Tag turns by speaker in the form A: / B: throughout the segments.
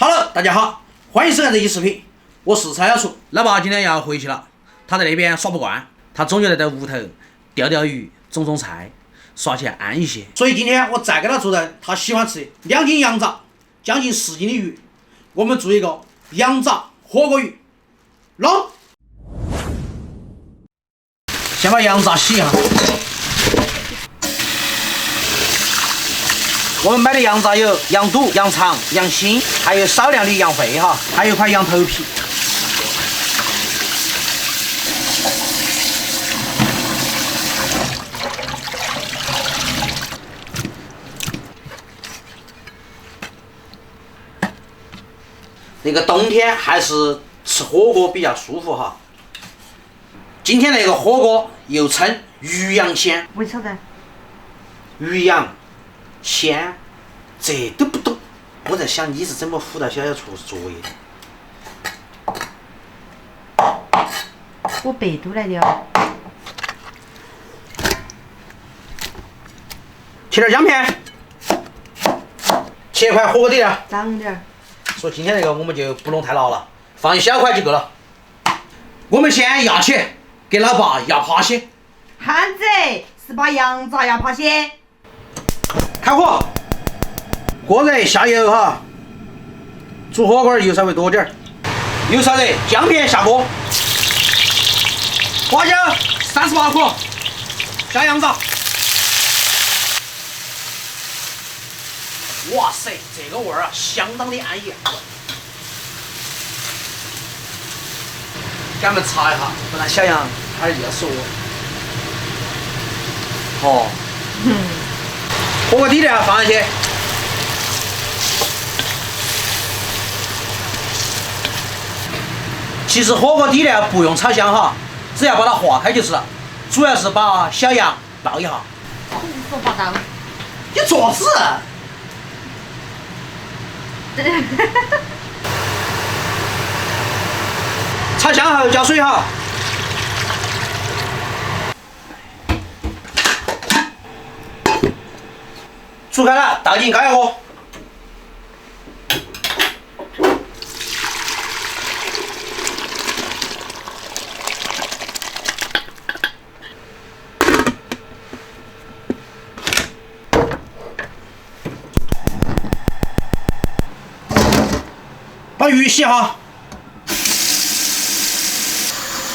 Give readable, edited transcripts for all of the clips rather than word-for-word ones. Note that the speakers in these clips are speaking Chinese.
A: Hello， 大家好，欢迎收看这期视频，我是蔡小厨。老爸今天要回去了，他在那边耍不惯，他总觉得在屋头钓钓鱼、种种菜，耍起来安逸些。所以今天我再给他做顿他喜欢吃的2斤羊杂，将近10斤的鱼，我们做一个羊杂火锅鱼。弄，先把羊杂洗一下。我们买的羊杂有羊肚、羊肠、羊心，还有少量的羊肺哈，还有一块羊头皮。那个冬天还是吃火锅比较舒服哈。今天那个火锅又称鱼羊鲜，
B: 为啥子？
A: 鱼羊鲜，这都不懂。我在想你是怎么辅导小厨作业的？
B: 我百度来的哦。
A: 切点姜片，切一块火锅底料，
B: 长点儿。
A: 所以今天这个我们就不弄太牢了，放一小块就够了。我们先压起，给老爸压趴些。
B: 汉子是把羊杂压趴些。
A: 开火，锅热下油哈，煮火锅油稍微多点儿，油烧热，姜片下锅，花椒38克，下羊杂。哇塞，这个味儿啊，相当的安逸。给俺们查一下，不然小杨他又要说。哦。火锅底料放上去，其实火锅底料不用炒香哈，只要把它化开就是了，主要是把小羊爆一下。
B: 胡说八道！
A: 你做事！炒香后加水哈。煮开了，倒进高压锅。把鱼洗哈。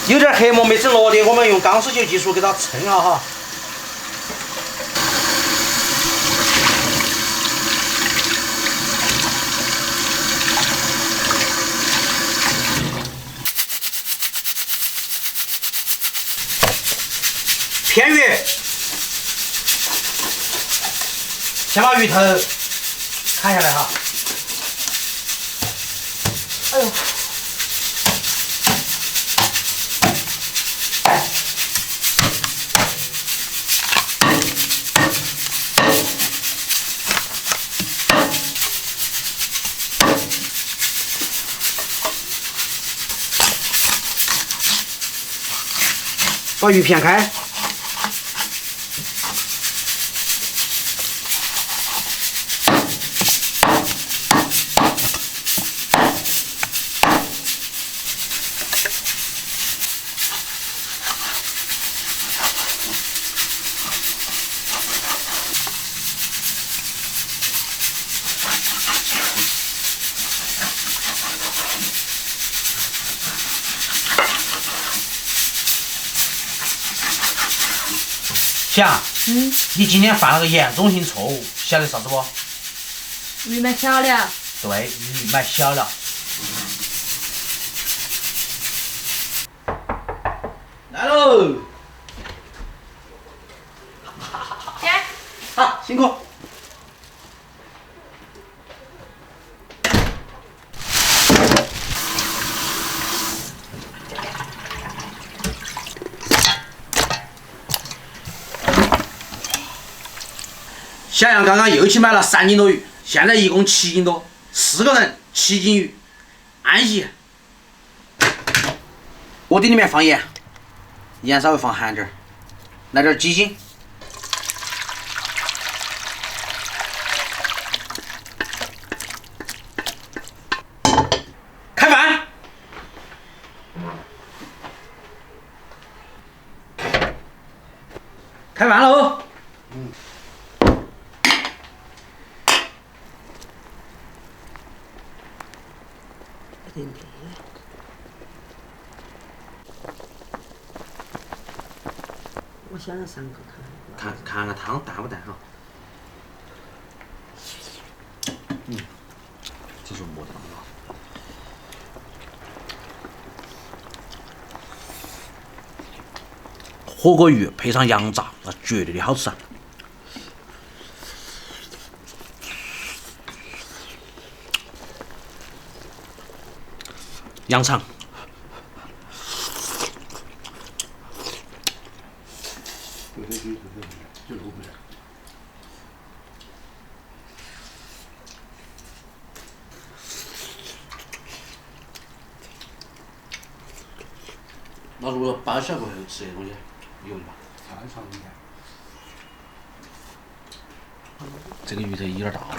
A: 有点黑馍没整落的，我们用钢丝球技术给它称下哈。片鱼，先把鱼头砍下来哈。哎呦，把鱼片开。想，你今天犯了个严重性错误，晓得啥子不？
B: 鱼买小了。
A: 对，鱼买小了。来喽！
B: 姐。
A: 好，辛苦。小杨刚刚又去买了3斤多鱼，现在一共7斤多，4个人7斤鱼，安逸。锅底里面放盐，盐稍微放咸点儿，来点鸡精，开饭喽！
B: 我想要上个
A: 看看汤淡不淡哈？这是没得了。火锅鱼配上羊杂，那绝对的好吃啊！羊肠，那如果包起来过后吃这东西，有的吧？这个鱼头有点大了。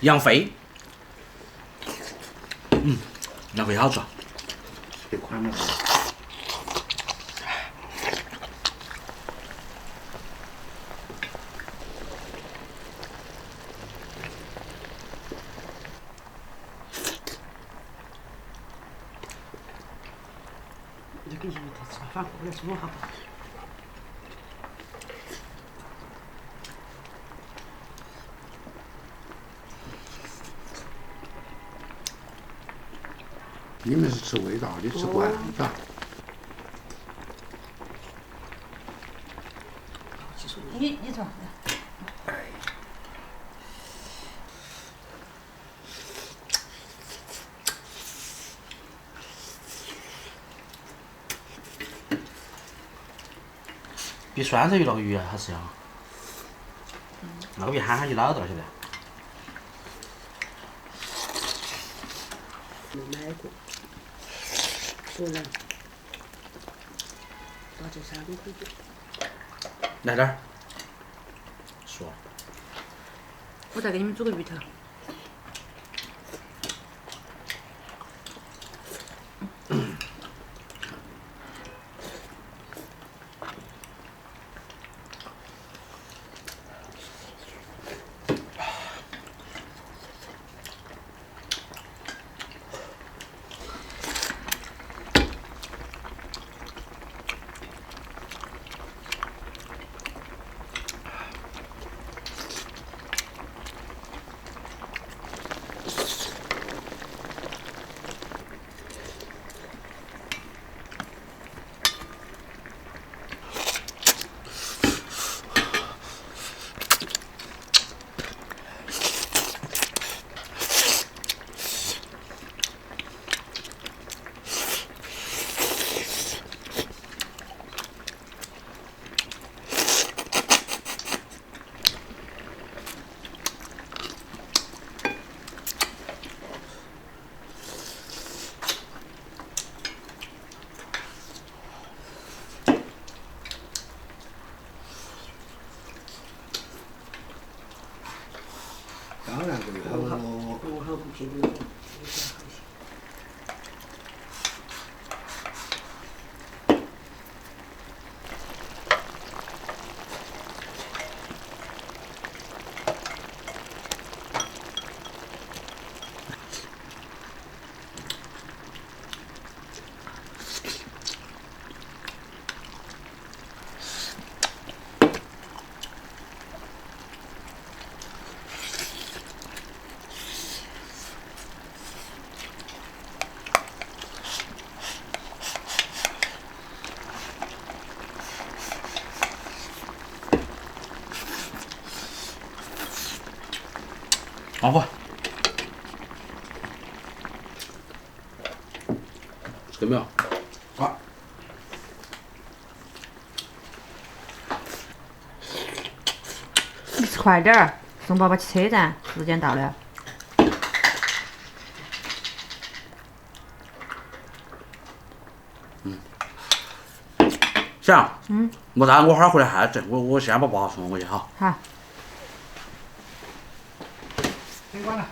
A: 羊肺，羊肺好吃啊。
C: 这款的。
B: 你给鱼头吃吧，反过来煮哈。
C: 你们是吃味道的，吃惯的。
B: 你说。
A: 比酸菜鱼那个鱼还是香，那个比憨憨鱼老到了现在。
B: 没买过，说了，把这3个回去。
A: 来点儿，说。
B: 我再给你们煮个鱼头。
C: 当然这个
B: 我好不平衡。
A: 老婆，吃没有？
C: 好。
B: 你吃快点儿，送爸爸去车站，时间到了。
A: 行。没啥，我哈儿回来还整，我先把娃送过去哈。
B: 好。
C: 没关了。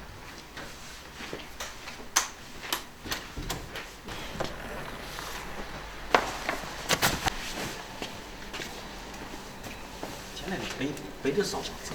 A: 那个背的是啥子？